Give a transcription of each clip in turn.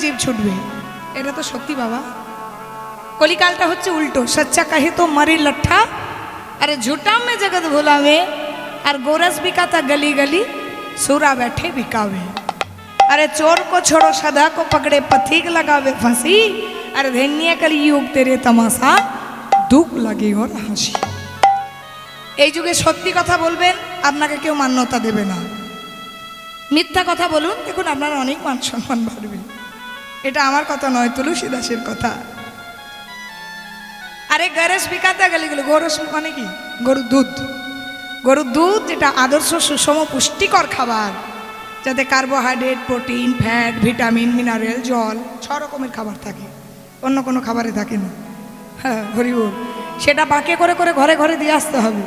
জীব ছুটবে। এটা তো সত্যি বাবা। কলিকালটা হচ্ছে উল্টো। সচ্চা কাহে তো মারি লঠা, अरे झूठा में जगत भुलावे, और गोरस बिकाता गली गली, सूरा बैठे बिकावे। अरे चोर को छोड़ो सदा को पकड़े, पथिक लगावे फांसी, अरे धन्य कली युग तेरे तमाशा, दुख लगे और हाসি। এই যুগে সত্যি কথা বলবেন, আপনাকে কেউ মান্যতা দেবে না। মিথ্যা কথা বলুন, দেখুন আপনার অনেক মান সম্মান বাড়বে। এটা আমার কথা নয়, তুলসী দাসের কথা। আরে গরস বিকাতা গলি গলি, গরস মানে কি? গরুর দুধ। গরুর দুধ যেটা আদর্শ সুষম পুষ্টিকর খাবার, যাতে carbohydrate, protein, fat, vitamin, mineral, জল 6 রকমের খাবার থাকে, অন্য কোনো খাবারে থাকে না। হ্যাঁ, হরিবল। সেটা বাঁকে করে করে ঘরে ঘরে দিয়ে আসতে হবে।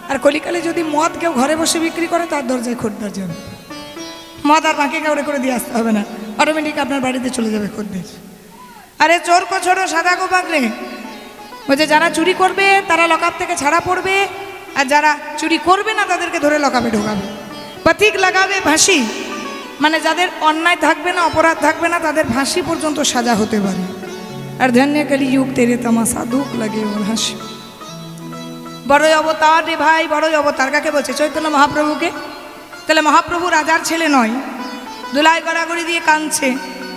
আর কলিকালে যদি মদ কেউ ঘরে বসে বিক্রি করে, তার দরজায় খদ্দের যাবে। মদ আর বাঁকে করে করে দিয়ে আসতে হবে না, অটোমেটিক আপনার বাড়িতে চলে যাবে খদ্দের। আরে চোর কো ছোড়ো সাদা কো পাকলে, বলছে যারা চুরি করবে তারা লকআপ থেকে ছাড়া পড়বে, আর যারা চুরি করবে না তাদেরকে ধরে লকআপে ঢোকাবে। পথিক লাগাবে ফাঁসি, মানে যাদের অন্যায় থাকবে না, অপরাধ থাকবে না, তাদের ফাঁসি পর্যন্ত সাজা হতে পারে। আর ধন্য কলি যুগ তেরে তামাশা, দুঃখ লাগে ওর হাসি। বড়ই অবতার রে ভাই, বড়ই অবতার কাকে বলছে? চৈতন্য মহাপ্রভুকে। তাহলে মহাপ্রভু রাজার ছেলে নয়, দুলাই গড়াগড়ি দিয়ে কাঁদছে,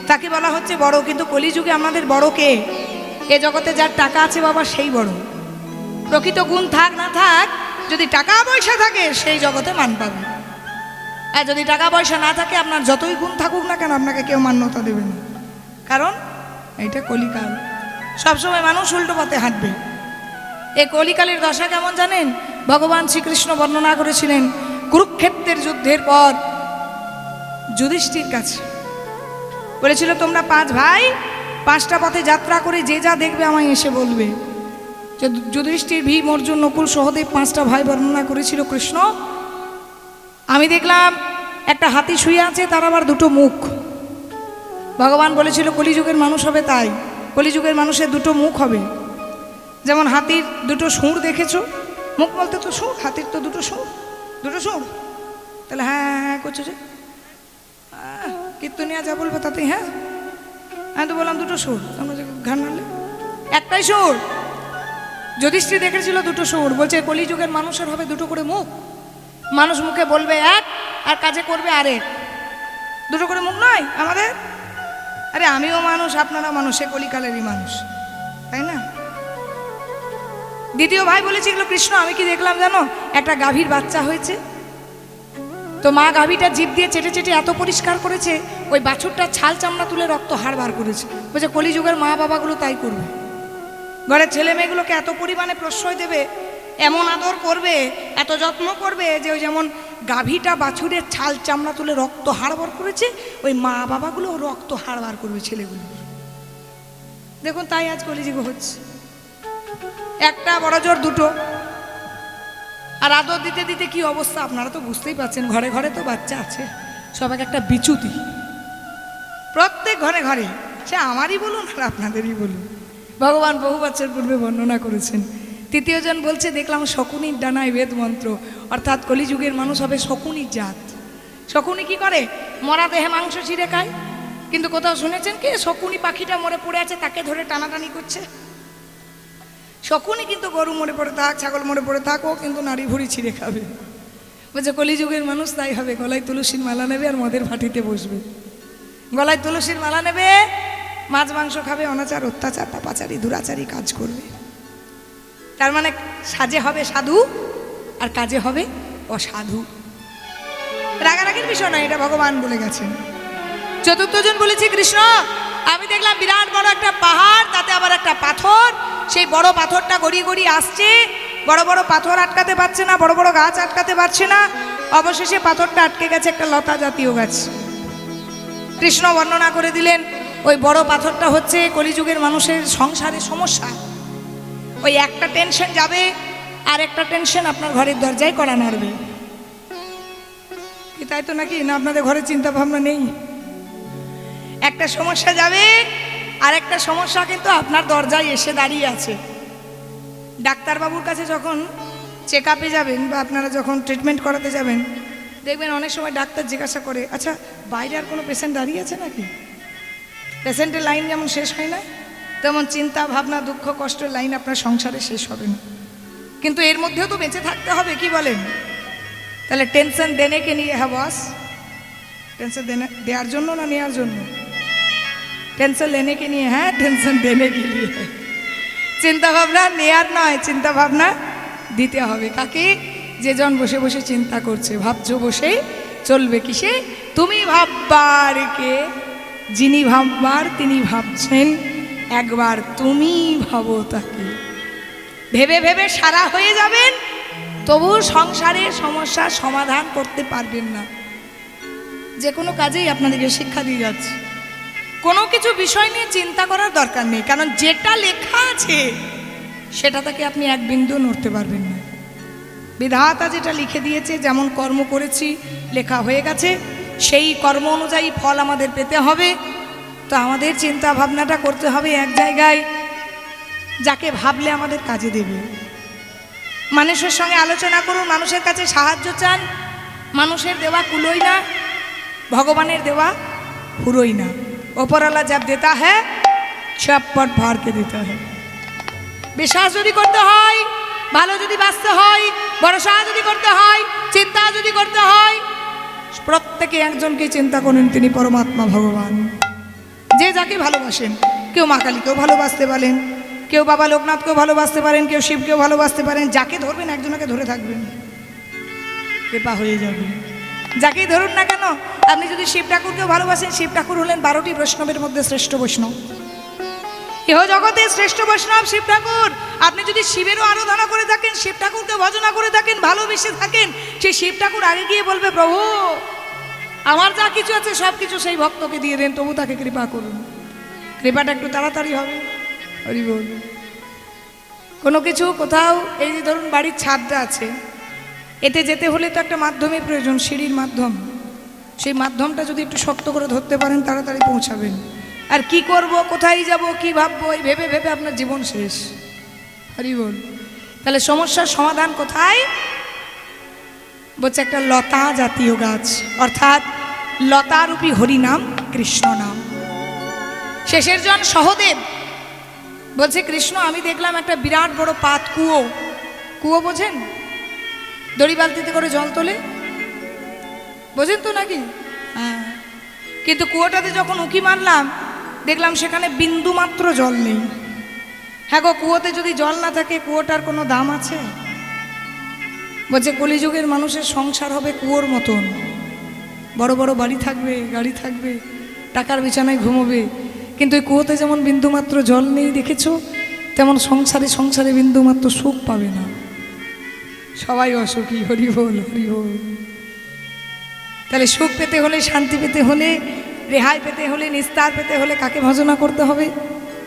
তাকে বলা হচ্ছে বড়। কিন্তু কলিযুগে আমাদের বড় কে? এ জগতে যার টাকা আছে বাবা, সেই বড়। প্রকৃত গুণ থাক না থাক, যদি টাকা পয়সা থাকে সেই জগতে মান পাবে। আর যদি টাকা পয়সা না থাকে, আপনার যতই গুণ থাকুক না কেন, আপনাকে কেউ মান্যতা দেবে না। কারণ এইটা কলিকাল, সবসময় মানুষ উল্টো পথে হাঁটবে। এই কলিকালের দশা কেমন জানেন? ভগবান শ্রীকৃষ্ণ বর্ণনা করেছিলেন কুরুক্ষেত্রের যুদ্ধের পর যুধিষ্ঠির কাছে বলেছিল, তোমরা 5 ভাই 5টা পথে যাত্রা করে যে যা দেখবে আমায় এসে বলবে। যুধিষ্ঠির, ভীম, অর্জুন, নকুল, সহদেব 5টা ভাই বর্ণনা করেছিল কৃষ্ণ। আমি দেখলাম একটা হাতি শুয়ে আছে, তার আবার 2টো মুখ। ভগবান বলেছিল কলিযুগের মানুষ হবে তাই, কলিযুগের মানুষের 2টো মুখ হবে। যেমন হাতির 2টো সুর দেখেছো, মুখ বলতে তো সুর, হাতির তো 2টো সুর, 2টো সুর। তাহলে হ্যাঁ হ্যাঁ করছো যে, কীর্তনিয়া যা বলবে তাতেই হ্যাঁ। আমি তো বললাম 2টো সুর, তোমরা ঘান মারলে একটাই সুর। যুধিষ্ঠির দেখেছিল 2টো সুর। বলছে কলিযুগের মানুষের হবে 2টো করে মুখ। মানুষ মুখে বলবে এক, আর কাজে করবে আরেক। 2টো করে মুখ নয় আমাদের? আরে আমিও মানুষ, আপনারা মানুষ, সে কলিকালেরই মানুষ, তাই না? দ্বিতীয় ভাই বলেছিল কৃষ্ণ, আমি কি দেখলাম জানো? একটা গাভীর বাচ্চা হয়েছে, তো মা গাভীটা জিভ দিয়ে চেটে চেটে এত পরিষ্কার করেছে, ওই বাছুরটা ছাল চামড়া তুলে রক্ত হাড় বার করেছে। বলছে কলিযুগের মা বাবাগুলো তাই করবে, ঘরের ছেলে মেয়েগুলোকে এত পরিমাণে প্রশ্রয় দেবে, এমন আদর করবে, এত যত্ন করবে, যে ওই যেমন গাভীটা বাছুরের ছাল চামড়া তুলে রক্ত হাড় বার করেছে, ওই মা বাবাগুলো রক্ত হাড় বার করবে ছেলেগুলো। দেখুন তাই আজ কলিযুগ হচ্ছে, একটা বড় জোর 2টো। আর আদর দিতে দিতে কি অবস্থা আপনারা তো বুঝতেই পারছেন। ঘরে ঘরে তো বাচ্চা আছে, সবাইকে একটা বিচুতি প্রত্যেক ঘরে ঘরে, সে আমারই বলুন আর আপনাদেরই বলুন। ভগবান বহু বছর পূর্বে বর্ণনা করেছেন। 3য় জন বলছে, দেখলাম শকুনির ডানায় বেদ মন্ত্র, অর্থাৎ কলিযুগের মানুষ হবে শকুনির জাত। শকুনি কি করে? মরা দেহে মাংস ছিঁড়ে খায়। কিন্তু কোথাও শুনেছেন কি শকুনি পাখিটা মরে পড়ে আছে, তাকে ধরে টানাটানি করছে? শকুনি কিন্তু গরু মরে পড়ে থাক, ছাগল মরে পড়ে থাক, ও কিন্তু নারী ভুড়ি ছিঁড়ে খাবে। বলছে কলিযুগের মানুষ তাই হবে, গলায় তুলসীর মালা নেবে আর মদের ভাটিতে বসবে। গলায় তুলসীর মালা নেবে, মাছ মাংস খাবে, অনাচার অত্যাচার পাপাচারী দুরাচারী কাজ করবে। তার মানে সাজে হবে সাধু আর কাজে হবে অসাধু। রাগারাগির বিষয় নয়, এটা ভগবান বলে গেছেন। 4র্থ জন বলেছে কৃষ্ণ, আমি দেখলাম বিরাট বড় একটা পাহাড়, তাতে আবার একটা পাথর। সেই বড় পাথরটা গড়িয়ে গড়িয়ে আসছে, বড় বড় পাথর আটকাতে পারছে না, বড় বড় গাছ আটকাতে পারছে না, অবশেষে পাথরটা আটকে গেছে একটা লতা জাতীয় গাছ। কৃষ্ণ বর্ণনা করে দিলেন, ওই বড় পাথরটা হচ্ছে কলিযুগের মানুষের সংসারের সমস্যা। ওই একটা টেনশন যাবে, আর একটা টেনশন আপনার ঘরের দরজায় করা নাড়বে। কি তাই তো নাকি? না আপনাদের ঘরে চিন্তা ভাবনা নেই? একটা সমস্যা যাবে, আর একটা সমস্যা কিন্তু আপনার দরজায় এসে দাঁড়িয়ে আছে। ডাক্তারবাবুর কাছে যখন চেক আপে যাবেন বা আপনারা যখন ট্রিটমেন্ট করাতে যাবেন, দেখবেন অনেক সময় ডাক্তার জিজ্ঞাসা করে, আচ্ছা বাইরে আর কোনো পেশেন্ট দাঁড়িয়ে আছে নাকি? পেশেন্টের লাইন যেমন শেষ হয় না, তেমন চিন্তা ভাবনা দুঃখ কষ্টের লাইন আপনার সংসারে শেষ হবে না। কিন্তু এর মধ্যেও তো বেঁচে থাকতে হবে, কি বলেন? তাহলে টেনশন দেনে কে নিয়ে হ্যাঁ বস? টেনশন দেওয়ার জন্য না নেওয়ার জন্য? টেনশন লেনে কে নিয়ে হ্যাঁ, টেনশন দেনে কে নিয়ে। চিন্তা ভাবনা নেয়ার নয়, চিন্তা ভাবনা দিতে হবে। কাকে? যে জন বসে বসে চিন্তা করছে। ভাবছো বসে চলবে কিসে? তুমি ভাববার কে? যিনি ভাববার তিনি ভাবছেন, একবার তুমি ভাবো তাকে। ভেবে ভেবে সারা হয়ে যাবেন, তবু সংসারের সমস্যার সমাধান করতে পারবেন না। যে কোনো কাজেই আপনাদেরকে শিক্ষা দিয়ে যাচ্ছে, কোনো কিছু বিষয় নিয়ে চিন্তা করার দরকার নেই, কারণ যেটা লেখা আছে সেটা থেকে আপনি এক বিন্দু নড়তে পারবেন না। বিধাতা যেটা লিখে দিয়েছে, যেমন কর্ম করেছি লেখা হয়ে গেছে, সেই কর্ম অনুযায়ী ফল আমাদের পেতে হবে। তো আমাদের চিন্তা ভাবনাটা করতে হবে এক জায়গায়, যাকে ভাবলে আমাদের কাজে দেবে। মানুষের সঙ্গে আলোচনা করুন, মানুষের কাছে সাহায্য চান, মানুষের দেওয়া কুলোই না, ভগবানের দেওয়া হুরোই না। ওপরওয়ালা जब देता है চপ্পট ভার কে দিতে হয়। বিশ্বাস যদি করতে হয়, ভালো যদি বাঁচতে হয়, ভরসা যদি করতে হয়, চিন্তা যদি করতে হয়, প্রত্যেকে একজনকে চিন্তা করেন, তিনি পরমাত্মা ভগবান। যে যাকে ভালোবাসেন, কেউ মা কালীকেও ভালোবাসতে পারেন, কেউ বাবা লোকনাথকেও ভালোবাসতে পারেন, কেউ শিবকেও ভালোবাসতে পারেন। যাকে ধরবেন একজনকে ধরে থাকবেন, কৃপা হয়ে যাবে। যাকেই ধরুন না কেন, আপনি যদি শিব ঠাকুরকেও ভালোবাসেন, শিব ঠাকুর হলেন 12টি বৈষ্ণবের মধ্যে শ্রেষ্ঠ বৈষ্ণব, ইহ জগতের শ্রেষ্ঠ বৈষ্ণব শিব ঠাকুর। আপনি যদি শিবেরও আরাধনা করে থাকেন, শিব ঠাকুরকে ভজনা করে থাকেন, ভালোবেসে থাকেন, সেই শিব ঠাকুর আগে গিয়ে বলবে, প্রভু আমার যা কিছু আছে সব কিছু সেই ভক্তকে দিয়ে দেন, তবু তাকে কৃপা করুন। কৃপাটা একটু তাড়াতাড়ি হবে। হরি বল। কোনো কিছু কোথাও, এই যে ধরুন বাড়ির ছাদটা আছে, এতে যেতে হলে তো একটা মাধ্যমের প্রয়োজন, সিঁড়ির মাধ্যম। সেই মাধ্যমটা যদি একটু শক্ত করে ধরতে পারেন, তাড়াতাড়ি পৌঁছাবেন। আর কি করব, কোথায় যাব, কি ভাববো, এই ভেবে ভেবে আপনার জীবন শেষ। হরি বল। তাহলে সমস্যার সমাধান কোথায়? বলছে একটা লতা জাতীয় গাছ, অর্থাৎ লতারূপী হরিনাম, কৃষ্ণ নাম। শেষের জন সহদেব বলছে, কৃষ্ণ আমি দেখলাম একটা বিরাট বড় পাত কুয়ো। কুয়ো বোঝেন? দড়ি বালতিতে করে জল তোলে, বোঝেন তো নাকি? হ্যাঁ। কিন্তু কুয়োটাতে যখন উঁকি মারলাম, দেখলাম সেখানে বিন্দু মাত্র জল নেই। হ্যাঁ গো, কুয়োতে যদি জল না থাকে কুয়োটার কোনো দাম আছে? বলছে কলিযুগের মানুষের সংসার হবে কুয়োর মতন, বড় বড় বাড়ি থাকবে, গাড়ি থাকবে, টাকার বিছানায় ঘুমোবে, কিন্তু ওই কুয়োতে যেমন বিন্দুমাত্র জল নেই দেখেছো, তেমন সংসারে সংসারে বিন্দুমাত্র সুখ পাবে না, সবাই অসুখী। হরি বল, হরি বল। তাহলে সুখ পেতে হলে, শান্তি পেতে হলে, রেহাই পেতে হলে, নিস্তার পেতে হলে কাকে ভজনা করতে হবে?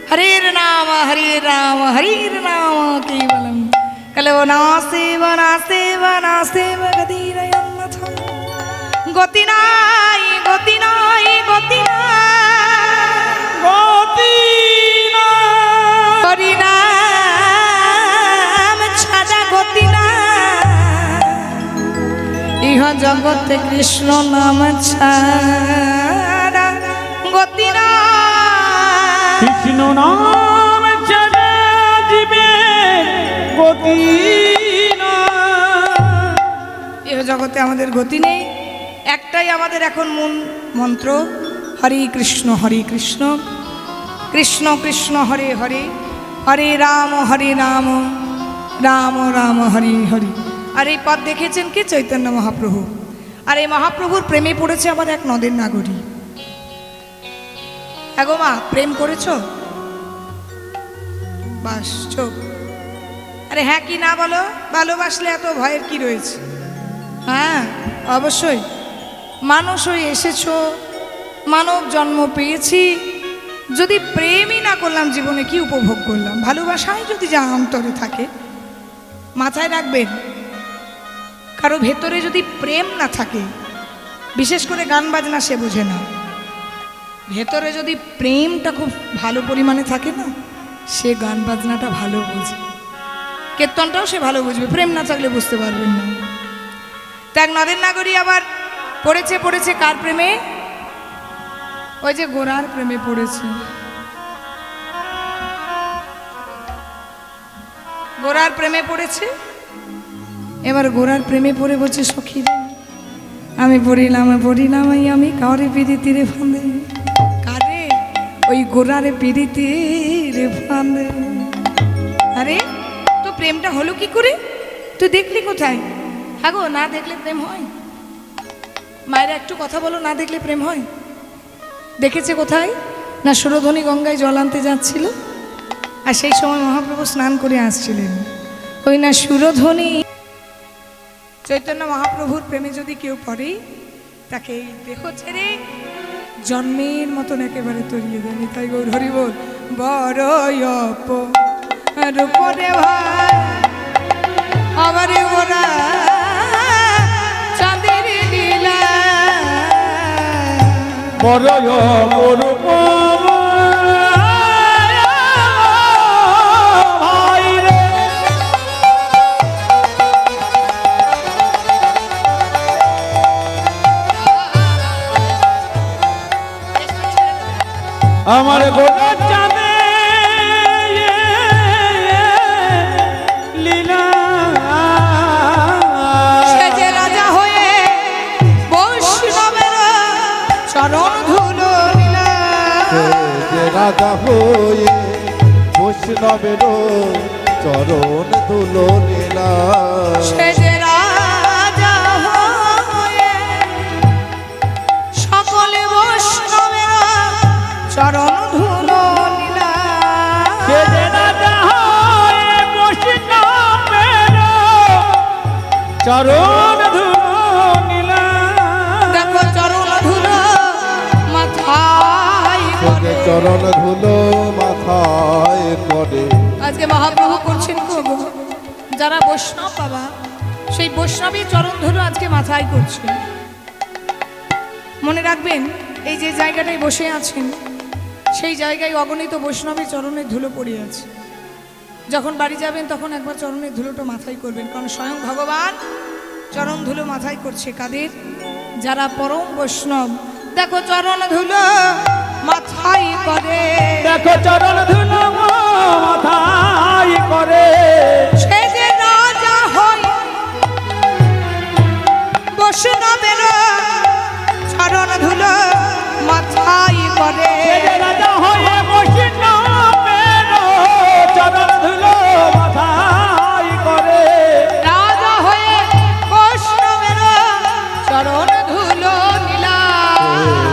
হরের নাম হরে রাম, হরির নাম কেবলম কলবনাসে বনাসে বনাসে গতিরয়ন্নাথ। গতি নাই, গতি নাই, গতি নাই, গতি নাই, হরি নাম ছাড়া গতি নাই, ইহ জগতে কৃষ্ণ নাম ছাড়া গতি নাই, কৃষ্ণ নাম ছাড়া জীবের গতি নাই। ইহ জগতে আমাদের গতি নেই। একটাই আমাদের এখন মূল মন্ত্র, হরে কৃষ্ণ হরে কৃষ্ণ, কৃষ্ণ কৃষ্ণ হরে হরে, হরে রাম রাম রাম হরে হরে। আর এই পথ দেখেছেন কি? চৈতন্য মহাপ্রভু। আর এই মহাপ্রভুর প্রেমে পড়েছে আবার এক নদের নাগরী। এগো মা, প্রেম করেছো? বাস চোখ। আরে হ্যাঁ কি না বলো? ভালোবাসলে এত ভয়ের কি রয়েছে? হ্যাঁ অবশ্যই। মানুষ হয়ে এসেছো, মানব জন্ম পেয়েছি, যদি প্রেমই না করলাম জীবনে কি উপভোগ করলাম? ভালোবাসায় যদি যা অন্তরে থাকে, মাথায় রাখবেন, কারো ভেতরে যদি প্রেম না থাকে, বিশেষ করে গান বাজনা সে বোঝে না, ভেতরে যদি প্রেমটা খুব ভালো পরিমাণে থাকে না, সে গান বাজনাটা ভালো বোঝে, কীর্তনটাও সে ভালো বুঝবে। প্রেম না থাকলে বুঝতে পারবেন না। তা এক নদের নাগরী আবার পড়েছে কার প্রেমে? ওই যে গোরার প্রেমে পড়েছে, গোরার প্রেমে পড়েছে। এবার গোরার প্রেমে পড়ে বলছে সখী রে, আমি পড়িলাম আমি কারে পিড়িতি রে ফাঁদে, কারে? ওই গোরারে পিড়িতি রে ফাঁদে। আরে তো প্রেমটা হলো কি করে? তুই দেখলি কোথায়? হ্যাঁ গো, না দেখলে প্রেম হয়? মায়েরা একটু কথা বলো, না দেখলে প্রেম হয়? দেখেছে কোথায়? না সুরধনী গঙ্গায় জল আনতে যাচ্ছিল, আর সেই সময় মহাপ্রভু স্নান করে আসছিলেন। ওই না সুরধনী। চৈতন্য মহাপ্রভুর প্রেমে যদি কেউ পড়ে, তাকে এই দেহ ছেড়ে জন্মের মতন একেবারে তরিয়ে দেন। তাই গৌর হরি বল। বড় রূপরে ভাই আমারে ওরা চাঁদের লীলা, বড় অপরূপ ভাই রে, আমার গোরা চাঁদে লীলা, সে যে রাজা হয়ে বৈষ্ণবের চরণ ধুলো লীলা, যে রাজা হয়ে বৈষ্ণবের চরণ ধুলো লীলা, সে যে রাজা হয়ে সকলে বৈষ্ণবের চরণ ধুলো লীলা, সে যে রাজা হয়ে বৈষ্ণবের চরণ ধুলো নীলা। দেখো চরণ ধুলো মাথায় করে। চরণ ধুলো মাথায় করে। আজকে মহাপ্রভু করছেন গো, যারা বৈষ্ণব বাবা, সেই বৈষ্ণবী চরণ ধুলো আজকে মাথায় করছে। মনে রাখবেন, এই যে জায়গাটায় বসে আছেন, সেই জায়গায় অগণিত বৈষ্ণবী চরণের ধুলো পড়ে আছে। যখন বাড়ি যাবেন তখন একবার চরণের ধুলোটা মাথায় করবেন, কারণ স্বয়ং ভগবান চরণ ধুলো মাথায় করছে। কাদের? যারা পরম বৈষ্ণব। দেখো চরণ ধুলো মাথায় করে, দেখো চরণ ধুলো মাথায় করে, সে যে রাজা হয় বৈষ্ণবের চরণ ধুলো মাথায় করে, সে যে রাজা হয়ে বৈষ্ণবের চরণ ধুলো মাথায় করে, রাজা হয়ে বৈষ্ণবের চরণ ধুলো নীলা,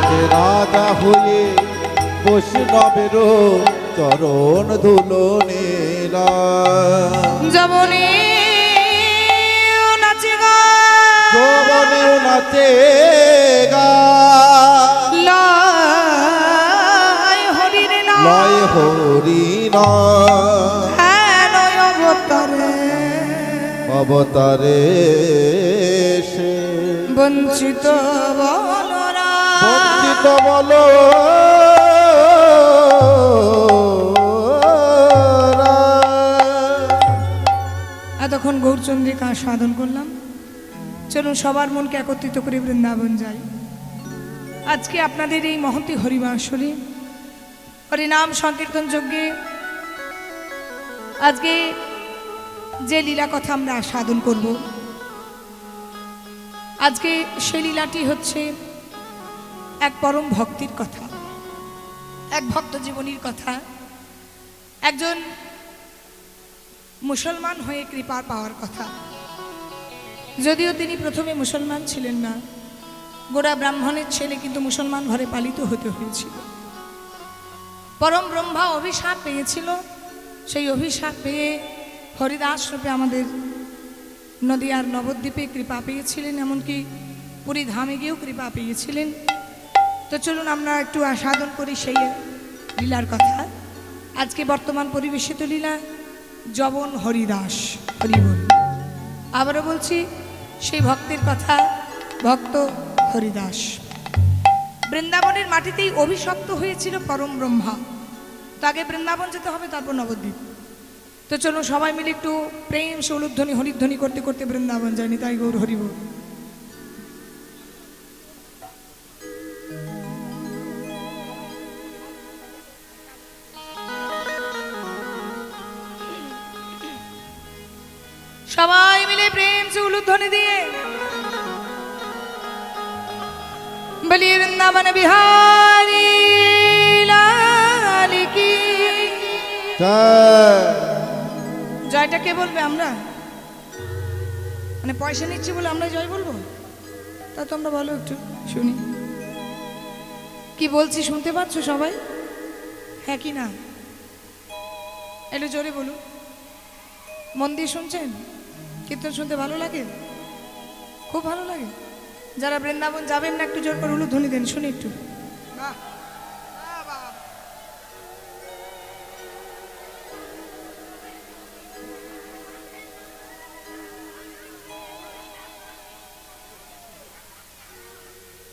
যে রাজা হয়ে বৈষ্ণবের চরণ ধুলো নীলা, যমনে নাচে গা যৌবনেও নাচে গা, লয় হরির নাম, লয় হরি নাম, হ্যাঁ লয় অবতারে, অবতারে সে বঞ্চিত বলরা, বঞ্চিত বলো এতক্ষণ গৌরচন্দ্রিকা সাধন করলাম। চলুন সবার মনকে একত্রিত করে বৃন্দাবন যাই। আজকে আপনাদের এই মহন্তী হরিবাসরে হরিনাম সংকীর্তন যজ্ঞে আজকে যে লীলা কথা আমরা সাধন করব, আজকে সেই লীলাটি হচ্ছে এক পরম ভক্তির কথা, এক ভক্ত জীবনীর কথা। একজন মুসলমান হয়ে কৃপা পাওয়ার কথা। যদিও তিনি প্রথমে মুসলমান ছিলেন না, গোড়া ব্রাহ্মণের ছেলে, কিন্তু মুসলমান ঘরে পালিত হতে হয়েছিল। পরম ব্রহ্মা অভিশাপ পেয়েছিল, সেই অভিশাপ পেয়ে হরিদাস রূপে আমাদের নদিয়ার নবদ্বীপে কৃপা পেয়েছিলেন, এমনকি পুরী ধামে গিয়েও কৃপা পেয়েছিলেন। তো চলুন আমরা একটু আস্বাদন করি সেই লীলার কথা। আজকে বর্তমান পরিবেশিত লীলা যবন হরিদাস হরিবল। আবারও বলছি, সেই ভক্তের কথা, ভক্ত হরিদাস। বৃন্দাবনের মাটিতেই অভিশপ্ত হয়েছিল পরম ব্রহ্মা। তো আগে বৃন্দাবন যেতে হবে, তারপর নবদ্বীপ। তো চলুন সবাই মিলে একটু প্রেম সৌলধ্বনি হরিধ্বনি করতে করতে বৃন্দাবন যায়নি, তাই গৌর হরিবল। সবাই মিলে প্রেম से উলুধ্বনি দিয়ে বলি বৃন্দাবন বিহারী লাল কি জয়। জয়টা কে বলবে? আমরা মানে পয়সা নিচ্ছি বলে আমরা জয় বলবো? তা তোমরা বলো একটু শুনি কি বলছি, শুনতে পাচ্ছ সবাই? হ্যাঁ কি না? একটু জোরে বলুন। মন দিয়ে শুনছেন? কীর্তন শুনতে ভালো লাগে? খুব ভালো লাগে। যারা বৃন্দাবন যাবেন না একটু জোর করে উলুধ্বনি দেন শুনি একটু। বাহ বাহ, বাহ।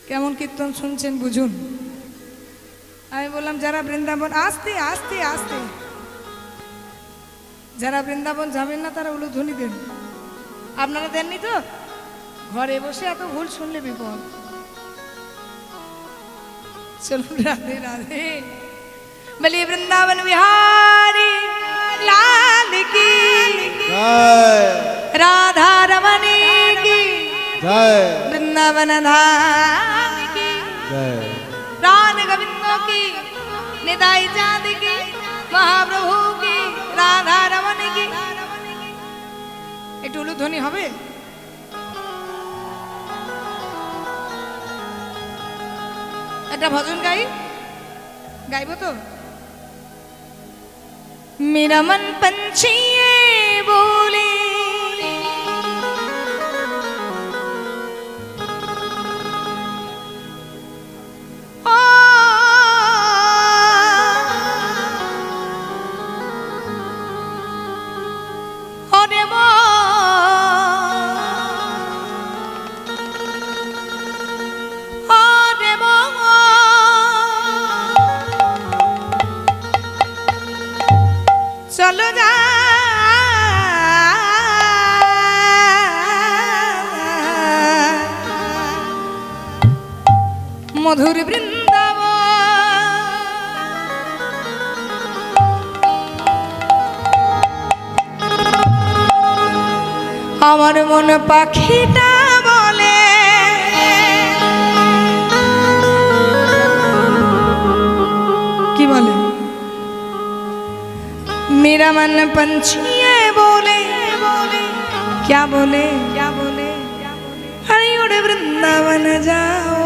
কেমন কীর্তন শুনছেন বুঝুন। আমি বললাম যারা বৃন্দাবন, আস্তে আস্তে আস্তে, যারা বৃন্দাবন যাবেন না তারা উলুধ্বনি দেন। আপনারা দেননি তো? ঘরে বসে এত ভুল শুনলে বিপদ। চলুন রাধে রাধে বলি বৃন্দাবন বিহারী লাল কি জয় রাধা রমণ की জয় वृंदावन धाम की জয় रान गोविंदों की निताई चांद की महाप्रभु की राधा रमण की। একটু উলুধ্বনি হবে? একটা ভজন গাইব তো? मेरा मन पंछी बोले চলো যা মধুর বৃন্দাবন। আমার মন পাখিটা বলে কি বলে? मेरा मन पंछी बोले क्या बोले हरी उड़े वृंदावन जाओ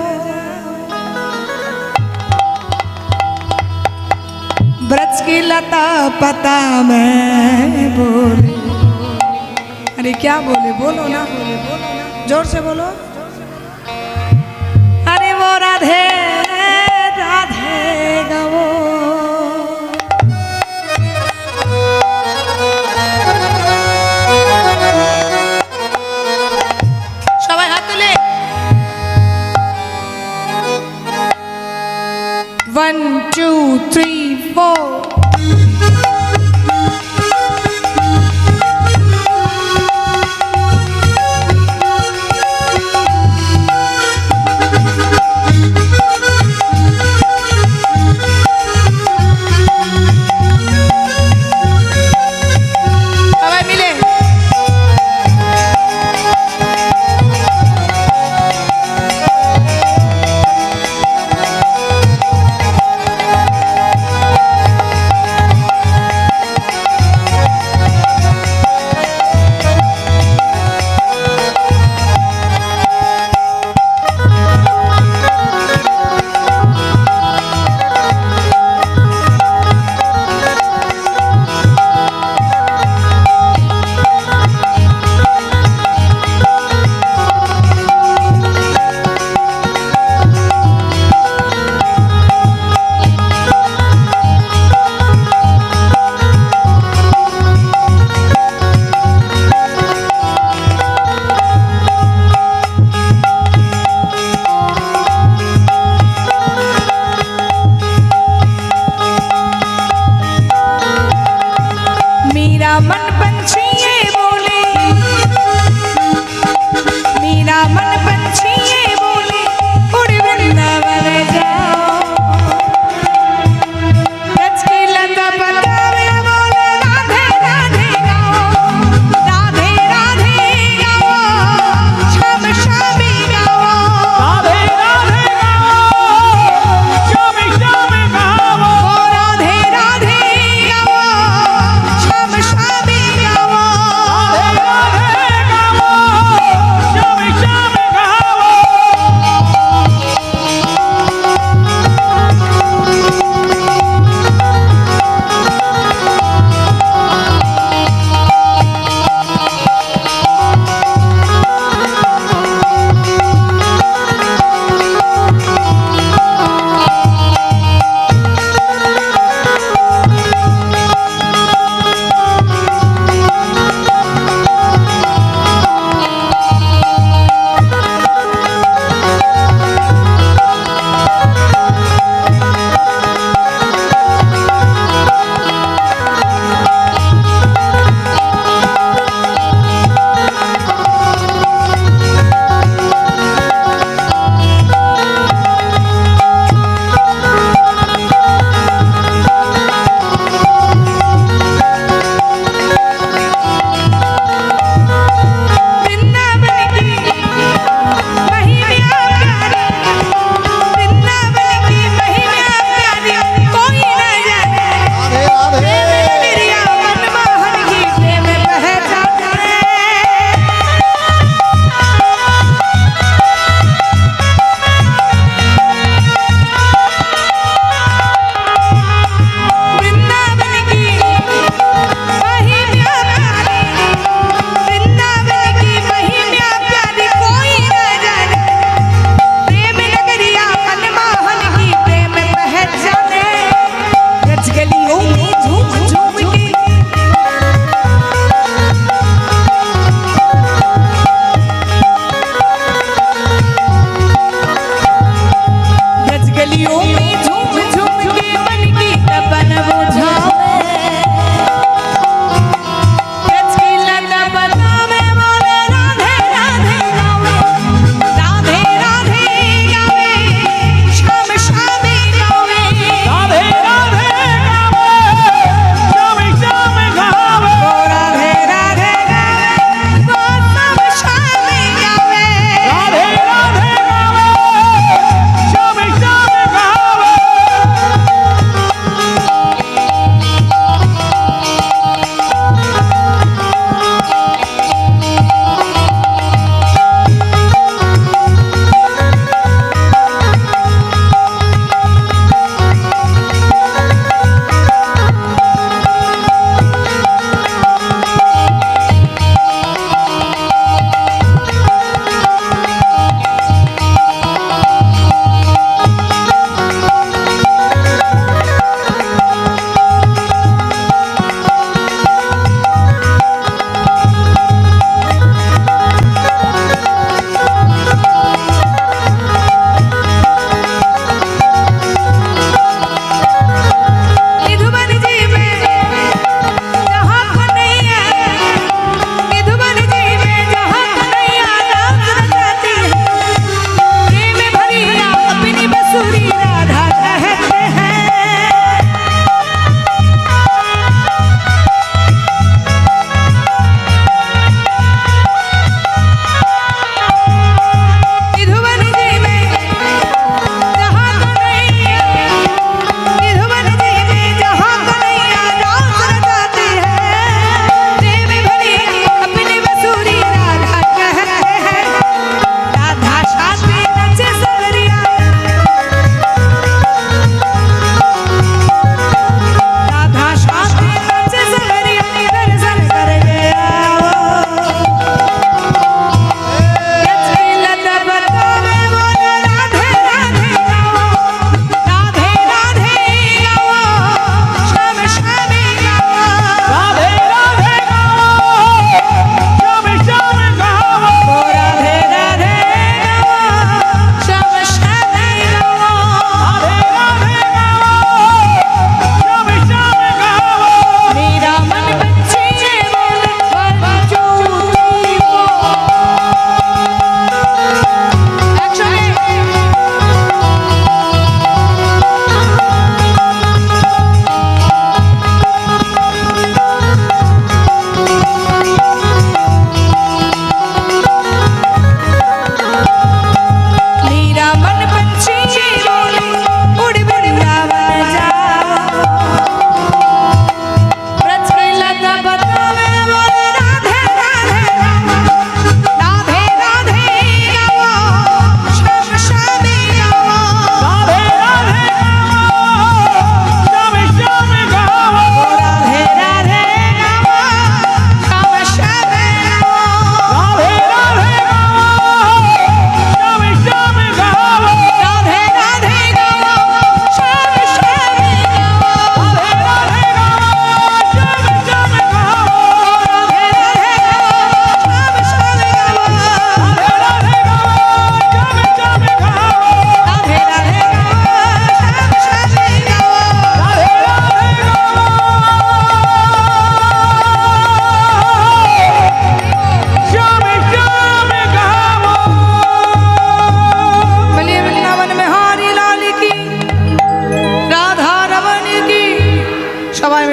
ब्रज की लता पता मैं बोले। अरे क्या बोले? बोलो ना, जोर से बोलो। अरे वो राधे राधे गाओ। সবাই হাত তুলে 1 2 3 4 সবাই মিলে राधे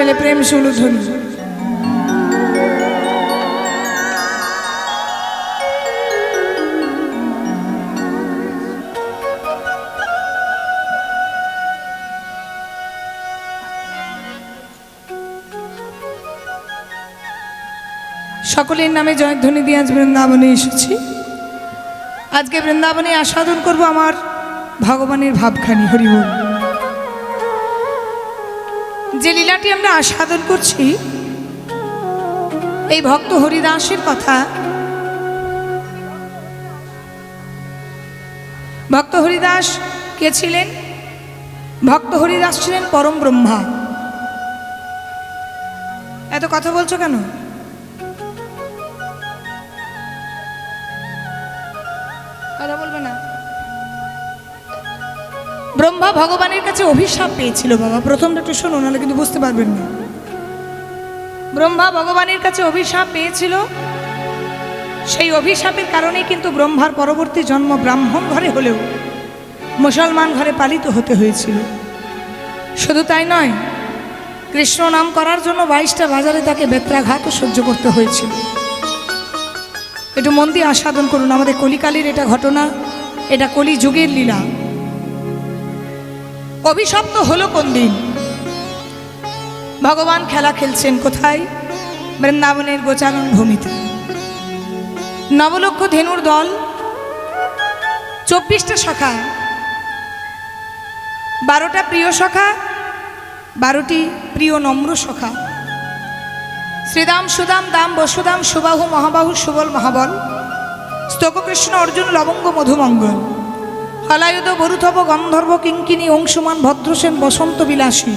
পেলে প্রেম সুলুধনী। সকলের নামে জয়ধ্বনি দিয়ে আজ বৃন্দাবনে এসেছি। আজকে বৃন্দাবনে আস্বাদন করব আমার ভগবানের ভাবখানি। হরি বল। যে লীলাটি আমরা আস্বাদন করছি এই ভক্ত হরিদাসের কথা। ভক্ত হরিদাস কে ছিলেন? ভক্ত হরিদাস ছিলেন পরম ব্রহ্মা। এত কথা বলছো কেন? কথা বলবে না? ব্রহ্মা ভগবানের কাছে অভিশাপ পেয়েছিল বাবা। প্রথমটা একটু শোনো, নাহলে কিন্তু বুঝতে পারবেন না। ব্রহ্মা ভগবানের কাছে অভিশাপ পেয়েছিল। সেই অভিশাপের কারণে কিন্তু ব্রহ্মার পরবর্তী জন্ম ব্রাহ্মণ ঘরে হলেও মুসলমান ঘরে পালিত হতে হয়েছিল। শুধু তাই নয়, কৃষ্ণ নাম করার জন্য 22টা বাজারে তাকে বেত্রাঘাতও সহ্য করতে হয়েছিল। একটু মন দিয়ে আস্বাদন করুন। আমাদের কলিকালের এটা ঘটনা, এটা কলি যুগের লীলা। অভিশপ্ত হলো কোন দিন? ভগবান খেলা খেলছেন কোথায়? বৃন্দাবনের গোচারণ ভূমিতে। নবলক্ষ ধেনুর দল, 24টা সখা, 12টা প্রিয় সখা, 12টি প্রিয় নম্র সখা। শ্রীদাম সুদাম দাম বসুদাম সুবাহু মহাবাহু সুবল মহাবল, স্তোককৃষ্ণ অর্জুন লবঙ্গ মধুমঙ্গল, হলায়ুধ বরুথব গন্ধর্ব কিঙ্কিনী অংশুমান ভদ্রসেন বসন্ত বিলাসী,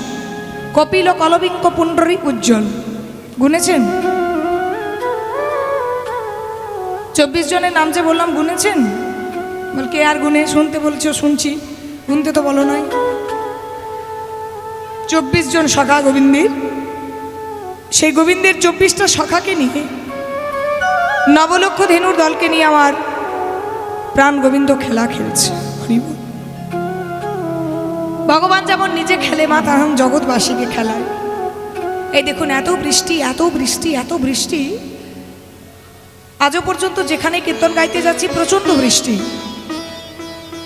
কপিল কলবিঙ্ক পুণ্ডরী উজ্জ্বল। গুনেছেন? 24 জনের নাম যে বললাম, গুনেছেন? বল কে আর গুনে? শুনতে বলছো, শুনছি, গুনতে তো বলো নাই। 24 জন সখা গোবিন্দের। সেই গোবিন্দের 24টা সখাকে নিয়ে, নবলক্ষ ধেনুর দলকে নিয়ে আমার প্রাণ গোবিন্দ খেলা খেলছে। ভগবান যেমন নিজে খেলে, মা তেমন জগৎবাসীকে খেলায়। এই দেখুন, এত বৃষ্টি, এত বৃষ্টি, এত বৃষ্টি। আজও পর্যন্ত যেখানে কীর্তন গাইতে যাচ্ছি প্রচণ্ড বৃষ্টি,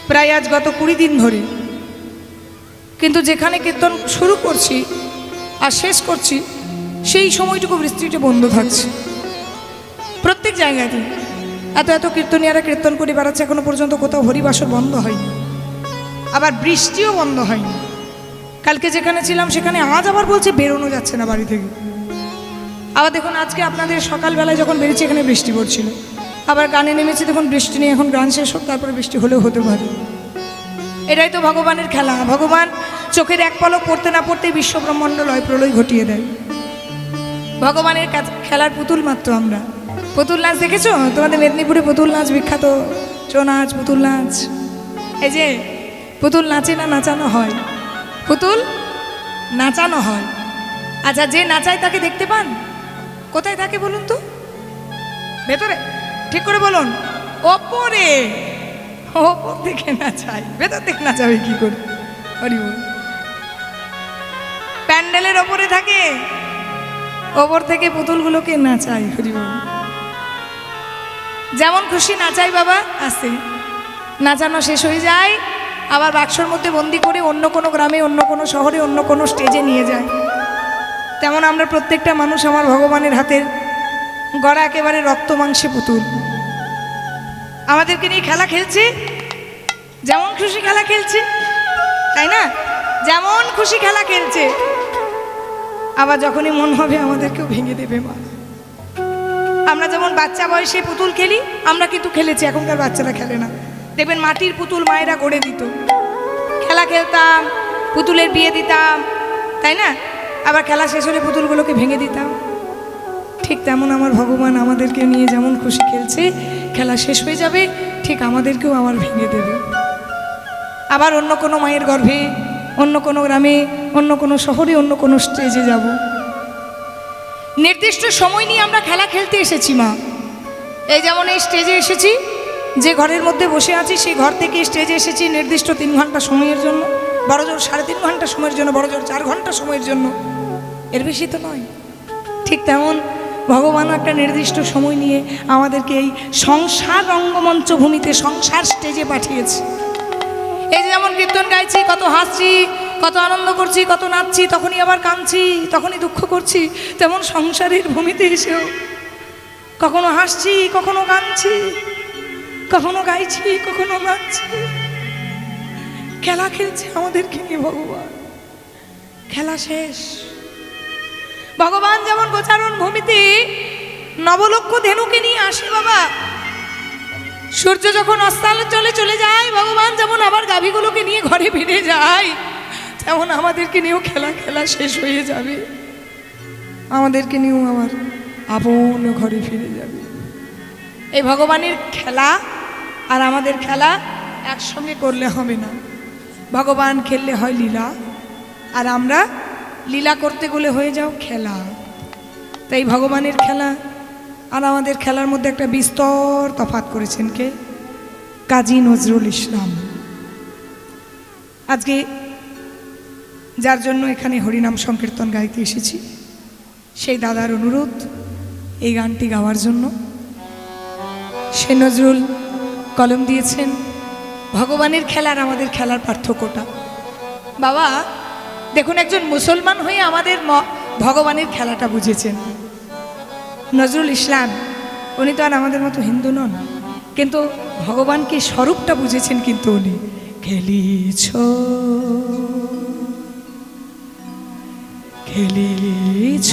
প্রায় আজ গত 20 দিন ধরে। কিন্তু যেখানে কীর্তন শুরু করছি আর শেষ করছি সেই সময়টুকু বৃষ্টিটা বন্ধ থাকছে। প্রত্যেক জায়গাতে এত এত কীর্তনীয়ারা কীর্তন করে বেড়াচ্ছে, এখনো পর্যন্ত কোথাও হরিবাসর বন্ধ হয়নি, আবার বৃষ্টিও বন্ধ হয়নি। কালকে যেখানে ছিলাম সেখানে আজ আবার বলছে বেরোনো যাচ্ছে না বাড়ি থেকে। আবার দেখুন, আজকে আপনাদের সকালবেলায় যখন বেরিয়েছি এখানে বৃষ্টি পড়ছিল, আবার গানে নেমেছি, দেখুন বৃষ্টি নেই। এখন গান শেষ হোক, তারপরে বৃষ্টি হলেও হতে পারে। এটাই তো ভগবানের খেলা। ভগবান চোখের এক পলক পড়তে না পড়তে বিশ্বব্রহ্মাণ্ড লয় প্রলয় ঘটিয়ে দেয়। ভগবানের খেলার পুতুল মাত্র আমরা। পুতুল নাচ দেখেছো? তোমাদের মেদিনীপুরে পুতুল নাচ বিখ্যাত, ছৌ নাচ, পুতুল নাচ। এই যে পুতুল নাচে না নাচানো হয়? পুতুল নাচানো হয়। আচ্ছা, যে নাচায় তাকে দেখতে পান? কোথায় থাকে বলুন তো? ভেতরে? ঠিক করে বলুন। ওপরে। ওপর থেকে নাচায়, ভেতর থেকে নাচাবে কি করে? হরি বল। প্যান্ডেলের ওপরে থাকে, ওপর থেকে পুতুলগুলোকে নাচায়। হরি বল। যেমন খুশি নাচাই বাবা, আসে নাচানো শেষ হয়ে যায়, আবার বাক্সর মধ্যে বন্দি করে অন্য কোনো গ্রামে, অন্য কোনো শহরে, অন্য কোনো স্টেজে নিয়ে যায়। তেমন আমরা প্রত্যেকটা মানুষ আমার ভগবানের হাতের গড়া একেবারে রক্ত মাংসে পুতুল। আমাদেরকে নিয়ে খেলা খেলছে, যেমন খুশি খেলা খেলছে, তাই না? যেমন খুশি খেলা খেলছে, আবার যখনই মন হবে আমাদেরকেও ভেঙে দেবে মা। আমরা যেমন বাচ্চা বয়সে পুতুল খেলি, আমরা কিন্তু খেলেছি, এখনকার বাচ্চারা খেলে না। দেখবেন মাটির পুতুল মায়েরা গড়ে দিত, খেলা খেলতাম, পুতুলের বিয়ে দিতাম, তাই না? আবার খেলা শেষ হলে পুতুলগুলোকে ভেঙে দিতাম। ঠিক তেমন আমার ভগবান আমাদেরকে নিয়ে যেমন খুশি খেলছে, খেলা শেষ হয়ে যাবে, ঠিক আমাদেরকেও আবার ভেঙে দেবে। আবার অন্য কোনো মায়ের গর্ভে, অন্য কোনো গ্রামে, অন্য কোনো শহরে, অন্য কোনো স্টেজে যাব। নির্দিষ্ট সময় নিয়ে আমরা খেলা খেলতে এসেছি মা। এই যেমন এই স্টেজে এসেছি, যে ঘরের মধ্যে বসে আছি সেই ঘর থেকে স্টেজে এসেছি নির্দিষ্ট 3 ঘন্টা সময়ের জন্য, বড় জোর 3.5 ঘন্টা সময়ের জন্য, বড় জোর 4 ঘন্টা সময়ের জন্য। এর বেশি তো নয়। ঠিক তেমন ভগবানও একটা নির্দিষ্ট সময় নিয়ে আমাদেরকে এই সংসার রঙ্গমঞ্চ ভূমিতে, সংসার স্টেজে পাঠিয়েছে। এই যে যেমন কীর্তন গাইছি, কত হাসছি, কত আনন্দ করছি, কত নাচছি, তখনই আবার কাঁদছি, তখনই দুঃখ করছি, তেমন সংসারের ভূমিতে এসেও কখনো হাসছি, কখনো কাঁদছি, কখনো গাইছি, কখনো নাচছি। খেলা খেলছে আমাদেরকে নিয়ে ভগবান। খেলা শেষ। ভগবান যেমন গোচারণ ভূমিতে নবলক্ষ ধেনুকে নিয়ে আসে বাবা, সূর্য যখন অস্তাচলে চলে যায়, ভগবান যেমন আবার গাভীগুলোকে নিয়ে ঘরে ফিরে যায়, তেমন আমাদেরকে নিয়েও খেলা শেষ হয়ে যাবে, আমাদেরকে নিয়েও আবার আপন ঘরে ফিরে যাবে। এই ভগবানের খেলা আর আমাদের খেলা একসঙ্গে করলে হবে না। ভগবান খেললে হয় লীলা, আর আমরা লীলা করতে গেলে হয়ে যাও খেলা। তাই ভগবানের খেলা আর আমাদের খেলার মধ্যে একটা বিস্তর তফাৎ করেছেন কে? কাজী নজরুল ইসলাম। আজকে যার জন্য এখানে হরিনাম সংকীর্তন গাইতে এসেছি, সেই দাদার অনুরোধ এই গানটি গাওয়ার জন্য। সে নজরুল কলম দিয়েছেন ভগবানের খেলার আমাদের খেলার পার্থক্যটা। বাবা দেখুন, একজন মুসলমান হয়ে আমাদের ভগবানের খেলাটা বুঝেছেন নজরুল ইসলাম। উনি তো আর আমাদের মতো হিন্দু নন, কিন্তু ভগবানকে স্বরূপটা বুঝেছেন। কিন্তু উনি খেলিছ খেলিছ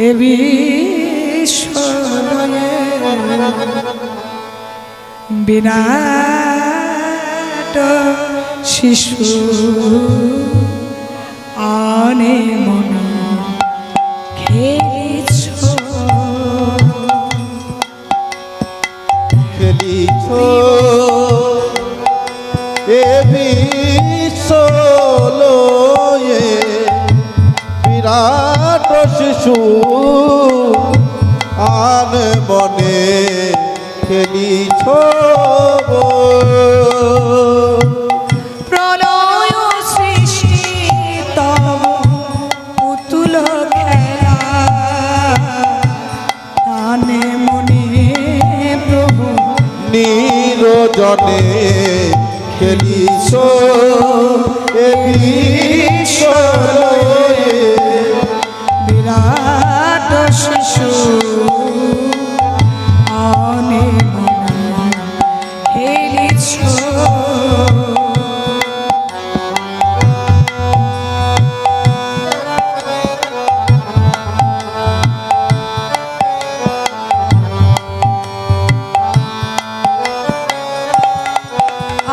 এ বিশ্বলয়ে বিরাট শিশু আনে মনে খেলিছ খেলিছ এ বিশ্বলয়ে বিরাট শিশু আন মনে খেলিছ প্রলয় সৃষ্টি তব পুতুল খেলা আনে মনে প্রভু নিরজনে খেলিছ এ বিশ্বলয়ে বিরাট শিশু আনে মনে খেলিছ।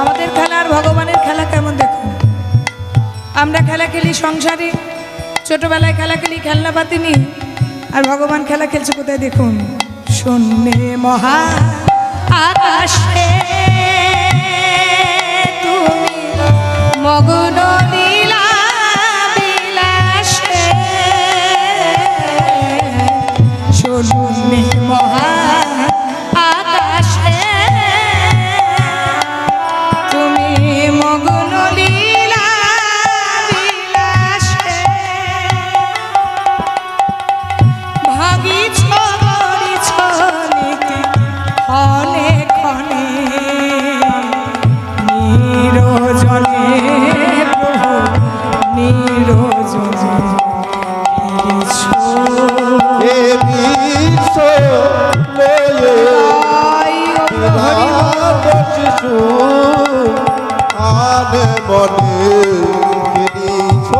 আমাদের খেলা আর ভগবানের খেলা কেমন দেখুন। আমরা খেলা খেলি সংসারে, ছোটবেলায় খেলা খেলি খেলনা পাতি নি, আর ভগবান খেলা খেলছে কোথায় দেখুন? শূন্যে মহা আকাশে তুমি মগ্ন লীলা বিলাসে, শূন্যে মহা আকাশে তুমি মগ্ন লীলা বিলাসে, ভাগিছ গড়িছ নীতি ক্ষণে ক্ষণে নিরজনে প্রভু নিরজনে খেলিছ এ বিশ্বলয়ে বিরাট শিশু আন মনে খেলিছ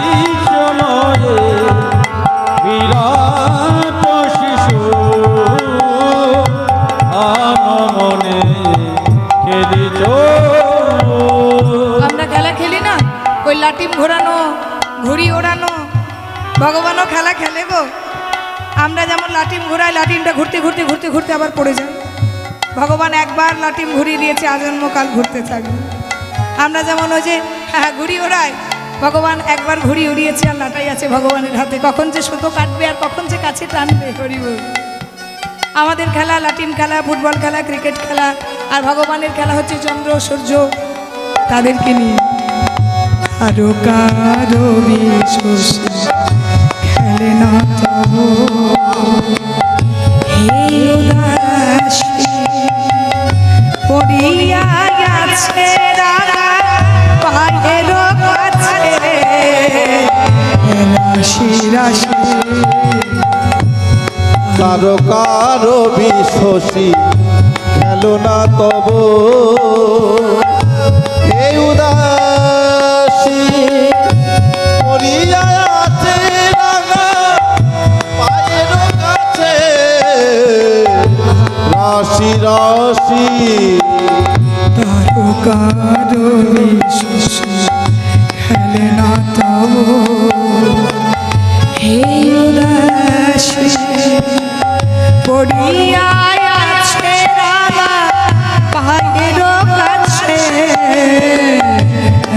এই সময়ে বিরাট শিশু আন মনে খেলিছ। আমরা খেলা খেলি না, ওই লাটিম ঘোরানো, ঘুড়ি ওড়ানো, ভগবানও খেলা খেলে গো। আমরা যেমন লাটিম ঘোরাই, লাটিমটা ঘুরতে ঘুরতে ঘুরতে ঘুরতে আবার পড়ে যায়। ভগবান একবার লাটিম ঘুরিয়ে দিয়েছে, আজন্মকাল ঘুরতে থাকবে। আমরা যেমন ওই যে ঘুড়ি ওড়াই, ভগবান একবার ঘুড়ি উড়িয়েছে আর লাটাই আছে ভগবানের হাতে, কখন যে সুতো কাটবে আর কখন যে কাছে টানবে হরিব। আমাদের খেলা লাটিম খেলা, ফুটবল খেলা, ক্রিকেট খেলা, আর ভগবানের খেলা হচ্ছে চন্দ্র সূর্য, তাদেরকে নিয়ে কারো কারো বিশ্বস খেলে না তবু হে উদাসী পড়িয়া আছে রাগা পায়ের কাছে রাশি রাশি কারো কারো বিশ্বসী খেলো না তব এই উদাসী পড়িয়া আছে রাঙা পায়ের কাছে রাশি রাশি কারো কারো বিশ্বস খেলে না তবু হে উদাসী পড়িয়া আছে রাঙা পায়ের কাছে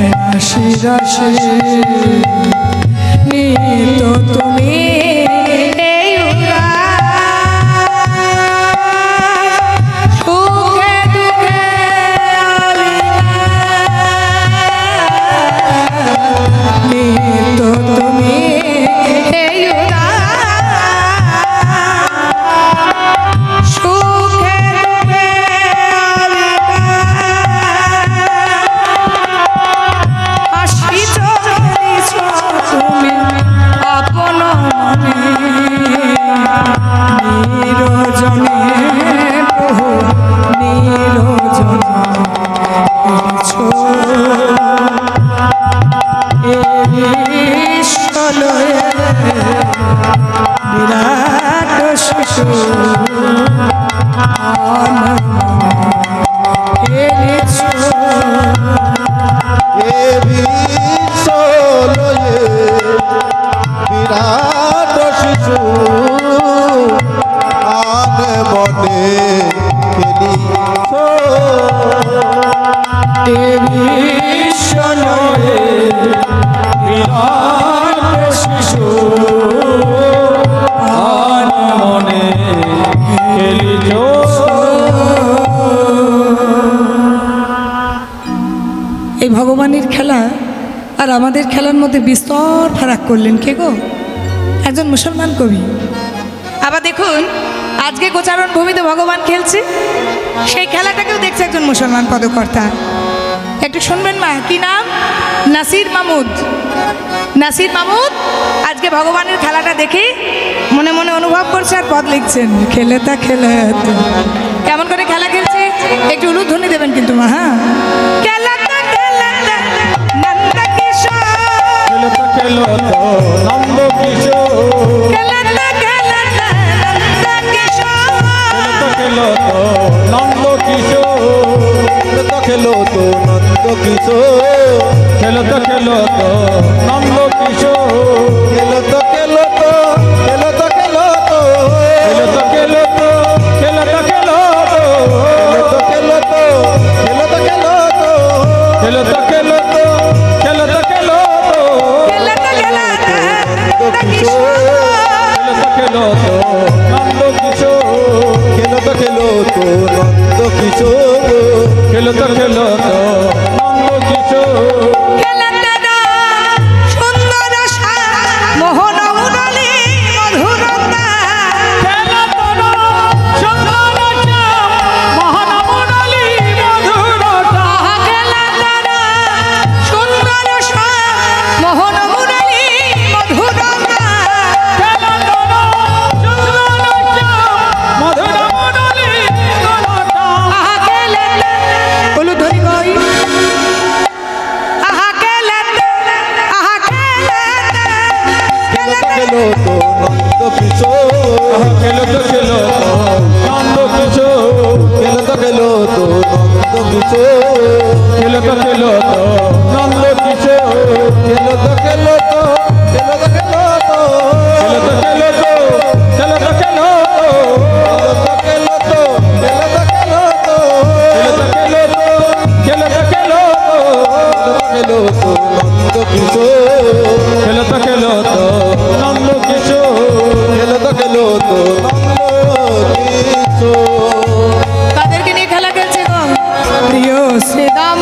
রাশি রাশি নিত তুমি এই উদাস সুখে দুঃখে নিত তুমি এই উদাস সুখে দুঃখে হাসি চলিছ তুমি আপন মনে নিরজনে বহু নিরজনে হেরেছো ঈশ্বরে বিরাট শিশু হেরেছো এ বিশ্ব লয়ে বিরাট শিশু আন মনে খেলিছ বিশ্বনয়ে বিরাট শিশু আন মনে খেলিছ। এই ভগবানের খেলা আর আমাদের খেলার মধ্যে বিস্তর ফারাক করলেন কে গো? একজন মুসলমান কবি। আবার দেখুন আজকে গোচারণ ভূমিতে ভগবান খেলছে, সেই খেলাটাকেও দেখছে একজন মুসলমান পদকর্তা। একটু শুনবেন মা, কি নাম? নাসির মাহমুদ। নাসির মাহমুদ আজকে ভগবানের খেলাটা দেখে মনে মনে অনুভব করছে আর পদ লিখছেন। খেলে তা খেলে তো কেমন করে খেলা খেলছে একটু উলুধ্বনি দেবেন কিন্তু মা। হ্যাঁ, খেলাটা খেলাটা নন্দ কিশোর, খেলতে খেলতে নন্দ কিশোর, খেলাটা খেলাটা নন্দ কিশোর, খেলতে খেলতে নন্দ কিশোর, খেলতো খেলো তো খেলো তো খেলো তো খেলো তো খেলো তো খেলতে খেলতে খেলো তো খেলো তো খেলো তো খেলতে খেলতে খেলাটা খেলাটা নন্দ খেলতে খেলতে নন্দ কিশোর, খেলো তো নন্দ কিশোর খেলতে খেলতে নন্দ কিশোর, খেলাটা না সুন্দর সা মোহন মুরলী মধুরতা, খেলতে না সুন্দর মহান মুরলী মধুরতা, খেলাটা না সুন্দর সা মোহন মুরলী মধুরতা, খেলতে না সুন্দর মধুর মুরলী মধুরতা, খেলাটা বলো ধরি কই খেলো তো নন্দ কিশোর খেলতে খেলতে নন্দ কিশোর, খেলো তো নন্দ কিশোর খেলতে খেলতে নন্দ কিশোর, খেলো তো খেলো তো খেলো তো খেলো তো খেলতে খেলতে খেলতে খেলতে খেলো তো খেলো তো খেলো তো খেলো তো খেলতে খেলতে খেলতে খেলো তো নন্দ কিশোর খেলতে খেলতে নন্দ কিশোর, খেলো তো নন্দ কিশোর তাদেরকে নিয়ে খেলা খেলছে গো প্রিয় শ্রীরাম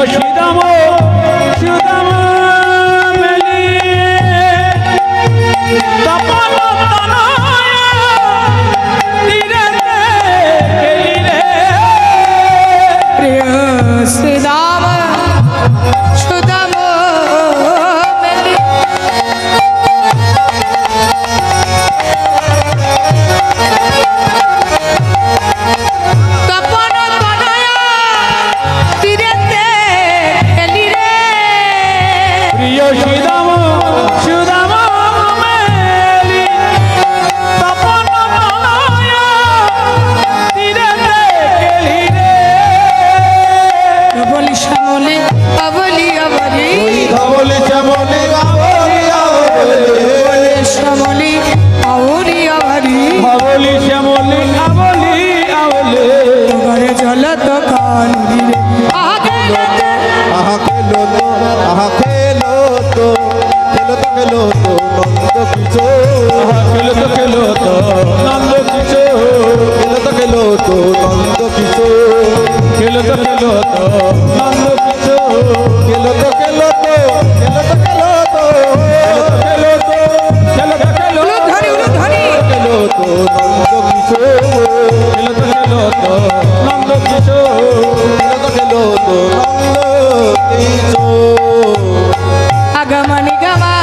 শ্রীদাম সুদাম মেলি তপন তনয় তীরেতে গেলি রে প্রিয় শ্রীরাম সুদাম মেলি তপন তনয় তীরেতে গেলি রে প্রিয় শ্রীদাম সুদাম মেলি তপন তনয় তীরেতে গেলি রে বলি শ্যামলে অবলি অবলি ধবলি শ্যামলি গাবলি আবলি শ্যামলি অবলি অবলি আবলি শ্যামলি আবলি আবলে ঘরে জল তো কালি রে আগে আহা খেলো তো আহা খেলো তো খেলো তো নন্দ কিশোর খেলো তো নন্দ কিশোর খেলো তো নন্দ কিশোর খেলো তো নন্দ কিশোর খেলো তো খেলো তো খেলো তো খেলো তো খেলো তো উলুধ্বনি উলুধ্বনি খেলো তো নন্দ কিশোর খেলো তো নন্দ কিশোর খেলো তো নন্দ কিশোর আগমনি গমা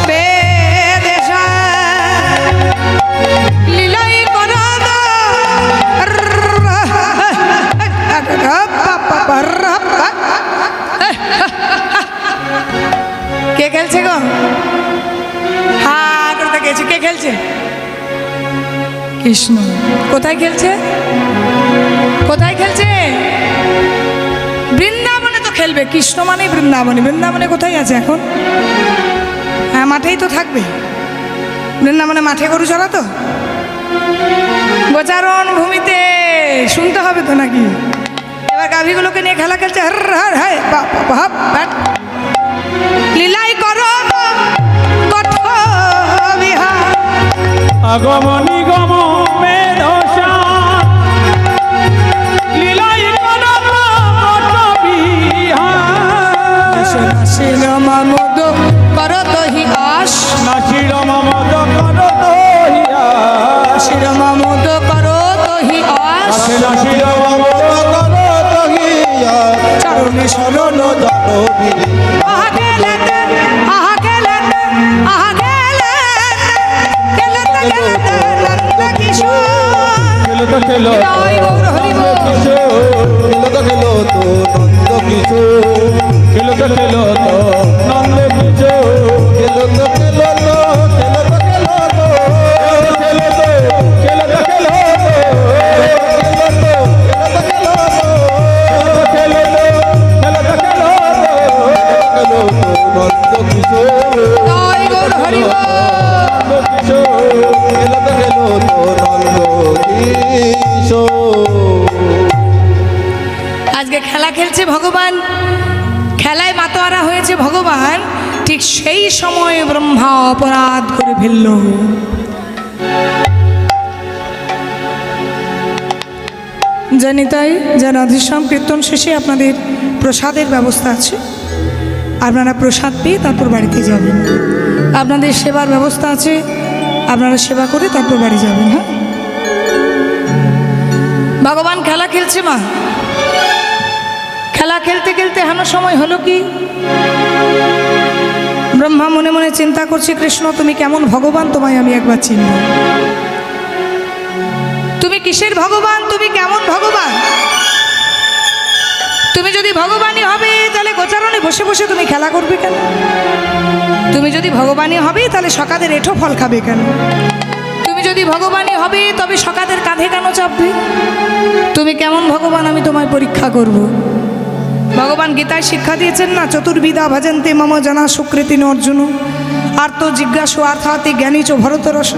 বেদেশা লীলাই করদ কে খেলছে গো হ্যাঁ করতে গেছে কে খেলছে কৃষ্ণ কোথায় খেলছে কোথায় খেলছে বৃন্দাবনে তো খেলবে কৃষ্ণ মানে বৃন্দাবনে বৃন্দাবনে কোথায় আছে এখন হ্যাঁ মাঠেই তো থাকবে বৃন্দাবনে মাঠে গরু চড়া তো গোচারণ ভূমিতে শুনতে হবে তো নাকি এবার গাভীগুলোকে নিয়ে খেলা খেলছে হর হর হায় বাপ বাপ বাপ লীলাই করো কঠো বিহার আগমনি গম মেধসা লীলাই করত বিহার নাসিল মামুদ করত হি আশ নাচির মমদ করত হিয়া নাসিল মামুদ করত হি আশ নাচির মমদ চরণে শরণ জনবিনী আহা গেলেতে আহা গেলেতে আহা গেলেতে গেলেতে নন্দ কিশোর খেলো তো জয় গৌর হরি বল। কিশোর খেলো তো নন্দ কিশোর খেলো তো নন্দ কিশোর খেলো তো খেলো তো খেলো তো খেলো তো খেলো তো খেলো তো খেলো তো নন্দ কিশোর জয় গৌর হরি বল। খেলো তো নন্দ কিশোর আজকে খেলা খেলছে ভগবান খেলায় মাতোয়ারা হয়েছে ভগবান ঠিক সেই সময় ব্রহ্মা অপরাধ করে ফেলল জানি তাই যেন অধিশ্রাম কীর্তন শেষে আপনাদের প্রসাদের ব্যবস্থা আছে আপনারা প্রসাদ পেয়ে তারপর বাড়িতে যাবেন আপনাদের সেবার ব্যবস্থা আছে আপনারা সেবা করে তারপর বাড়ি যাবেন হ্যাঁ ভগবান খেলা খেলছে মা খেলা খেলতে খেলতে হেন সময় হলো কি ব্রহ্মা মনে মনে চিন্তা করছে কৃষ্ণ তুমি কেমন ভগবান তোমায় আমি একবার চিনব তুমি কিসের ভগবান তুমি কেমন ভগবান তুমি যদি ভগবানই হবে তাহলে গোচারণে বসে বসে তুমি খেলা করবে কেন তুমি যদি ভগবানই হবে তাহলে সকালের এঁঠো ফল খাবে কেন তুমি যদি ভগবানই হবে তবে সকালের কাঁধে কেন চাপবে তুমি কেমন ভগবান আমি তোমায় পরীক্ষা করব ভগবান গীতায় শিক্ষা দিয়েছেন না চতুর্বিধা ভজন্তে মম জানা সুকৃতি অর্জুন আর্ত জিজ্ঞাসু অর্থাৎ জ্ঞানী চ ভরতরস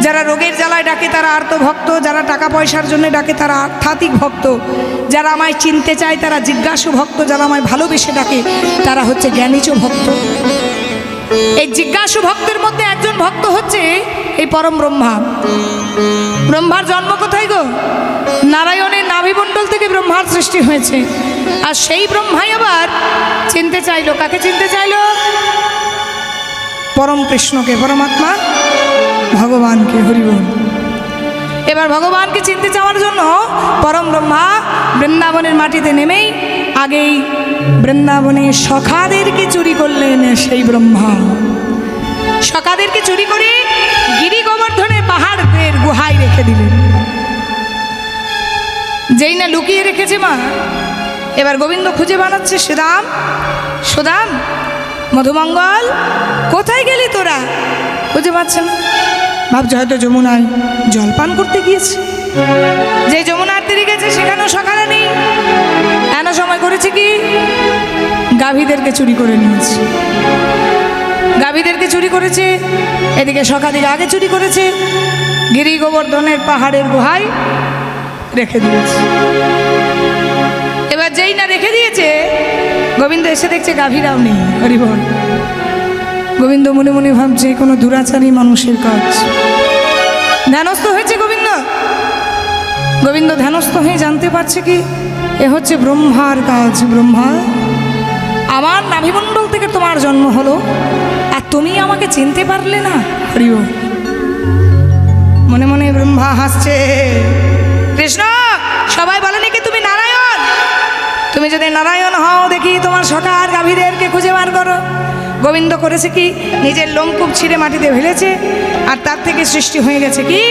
যারা রোগের জ্বালায় ডাকে তারা আর্ত ভক্ত যারা টাকা পয়সার জন্য ডাকে তারা আর্থাতিক ভক্ত যারা আমায় চিনতে চায় তারা জিজ্ঞাসু ভক্ত যারা আমায় ভালোবেসে ডাকে তারা হচ্ছে জ্ঞানীচ ভক্ত এই জিজ্ঞাসু ভক্তের মধ্যে একজন ভক্ত হচ্ছে এই পরম ব্রহ্মা ব্রহ্মার জন্ম কোথায় গো নারায়ণের নাভিমণ্ডল থেকে ব্রহ্মার সৃষ্টি হয়েছে আর সেই ব্রহ্মাই আবার চিনতে চাইলো, কাকে চিনতে চাইলো? পরম কৃষ্ণকে, পরমাত্মা ভগবানকে। হরিবল। এবার ভগবানকে চিনতে চাওয়ার জন্য পরম ব্রহ্মা বৃন্দাবনের মাটিতে নেমেই আগেই বৃন্দাবনে সখাদেরকে চুরি করলেন। সেই ব্রহ্মা সখাদেরকে চুরি করে গিরি গোবর্ধনের পাহাড়ের গুহায় রেখে দিলেন। যেই না লুকিয়ে রেখেছে মা, এবার গোবিন্দ খুঁজে বানাচ্ছে, সুদাম সুদাম মধুমঙ্গল কোথায় গেলি তোরা? খুঁজে পাচ্ছে না, ভাবছে হয়তো যমুনায় জলপান করতে গিয়েছে। যে যমুনার তীরে গেছে সেখানেও সকালে নেই। এমন সময় করেছে কি, গাভীদেরকে চুরি করে নিয়েছে। গাভীদেরকে চুরি করেছে, এদিকে সকাদিকে আগে চুরি করেছে, গিরি গোবর্ধনের পাহাড়ের গুহায় রেখে দিয়েছে। এবার যেই না রেখে দিয়েছে, গোবিন্দ এসে দেখছে গাভীরাও নেই। হরিবল। গোবিন্দ মনে মনে ভাবছে কোনো দুরাচারী মানুষের কাজ। ধ্যানস্থ হয়েছে গোবিন্দ। গোবিন্দ ধ্যানস্থ হয়ে জানতে পারছে কি, এ হচ্ছে ব্রহ্মার কাজ। ব্রহ্মা, আমার নাভিমণ্ডল থেকে তোমার জন্ম হলো, আর তুমি আমাকে চিনতে পারলে না? হরিবল। মনে মনে ব্রহ্মা হাসছে। কৃষ্ণ, সবাই বলেনি কি তুমি নারায়ণ? তুমি যদি নারায়ণ হও, দেখি তোমার সখার গাভীদেরকে খুঁজে বার করো। গোবিন্দ করেছে কি, নিজের লোমকূপ ছিঁড়ে মাটিতে ফেলেছে, আর তার থেকে সৃষ্টি হয়ে গেছে কি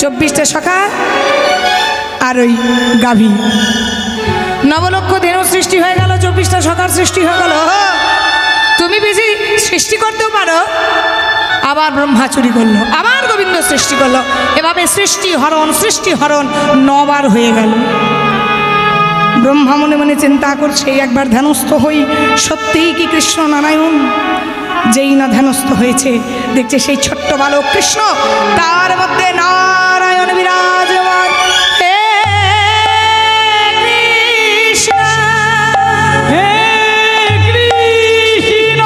24টা সখা আর ওই গাভী। নবলক্ষ ধেনু সৃষ্টি হয়ে গেল, 24টা সখার সৃষ্টি হয়ে গেল। তুমি বেশি সৃষ্টি করতেও পারো। আবার ব্রহ্মা চুরি করলো, আবার গোবিন্দ সৃষ্টি করলো। এভাবে সৃষ্টি হরণ 9 বার হয়ে গেল। ব্রহ্মা মনে মনে চিন্তা করছে, একবার ধ্যানস্থ হই, সত্যিই কি কৃষ্ণ নারায়ণ? যেই না ধ্যানস্থ হয়েছে, দেখছে সেই ছোট্ট বালক কৃষ্ণ, তার মধ্যে নারায়ণ বিরাজমান। হে কৃষ্ণ, হে কৃষ্ণ,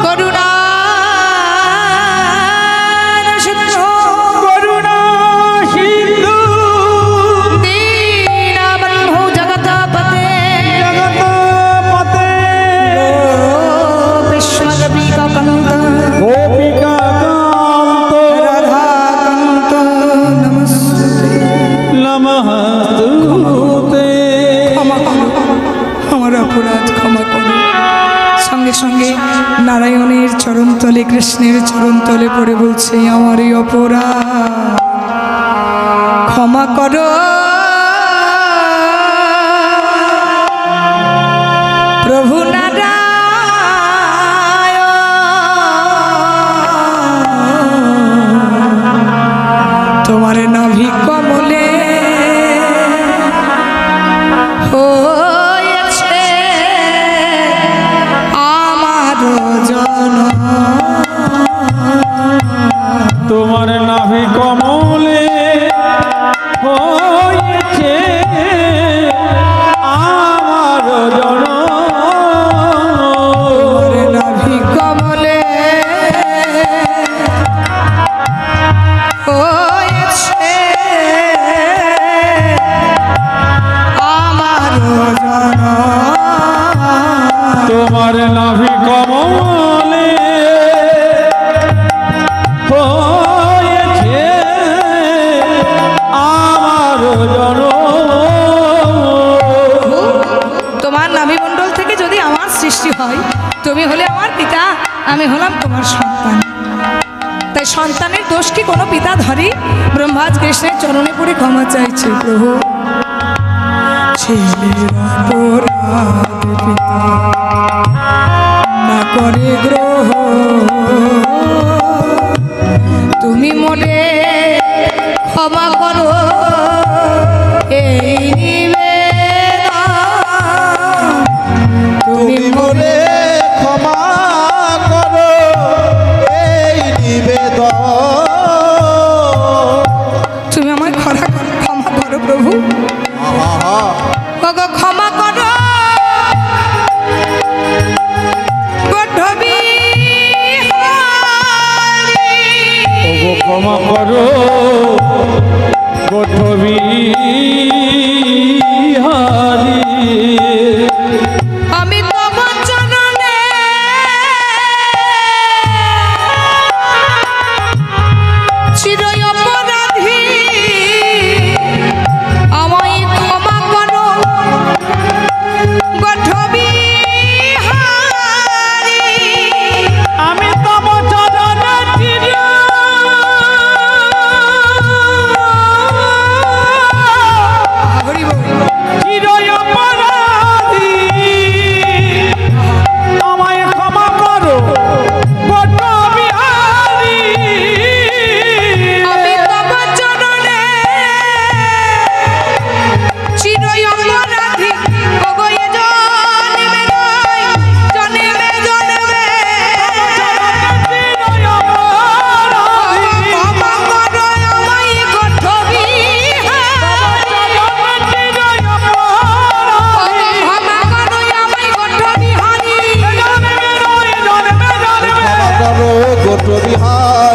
করুণা সিন্ধু, করুণা সিন্ধু, দীনবন্ধু জগৎপতে, জগৎপতে, বিশ্বগোপিকাকান্ত, গোপিকাকান্ত, রাধাকান্ত নমস্তুতে। নমস্তুতে। ক্ষমা করো, আমার অপরাধ ক্ষমা করো। সঙ্গে সঙ্গে নারায়ণের চরণতলে, কৃষ্ণের চরণতলে পড়ে বলছে, আমার এই অপরাধ ক্ষমা করো। প্রভু নারায়ণ, তোমার নাভি কমলে হয়েছে আমার জনম। তোমার নাভি কমলে হয়েছে আমার জনম। তোমার নাভি কমলে হয়েছে আমার জনম। তোমার নাভি কমলে হয়েছে আমার জনম। তোমার নাভিমণ্ডল থেকে যদি আমার সৃষ্টি হয়, তুমি হলে আমার পিতা, আমি হলাম তোমার সন্তান। তাই সন্তানের দোষ কি কোনো পিতা ধরে? ব্রহ্মাজ কৃষ্ণের চরণে পড়ে ক্ষমা চাইছে। প্রভু, ছেলের অপরাধ পিতা না করে গ্রহ, তুমি মনে ক্ষমা করো এই নিবেদন। তুমি মনে ক্ষমা করো এই নিবেদন। তুমি আমায় ক্ষমা করো প্রভু। আহা, ওগো ক্ষমা করো, গর্ভবী হরি। ওগো ক্ষমা করো গোঠবি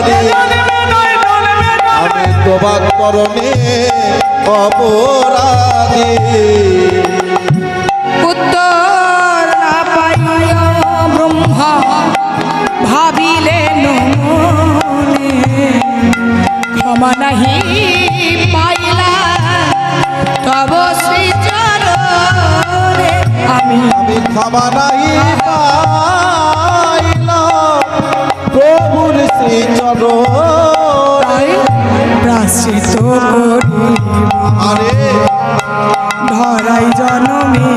দিই আমি তোবা করণে অপরাধী উত্তর না পাইয়া ব্রহ্মা ভাবিলেন মনে, ক্ষমা নাহি পাইলা তব শ্রীচরণে। আমি আমি ক্ষমা নাহি পাইলাম প্রভুর শ্রীচরণ তাই প্রাশ্চিত করি আরে ধরাই জনমে।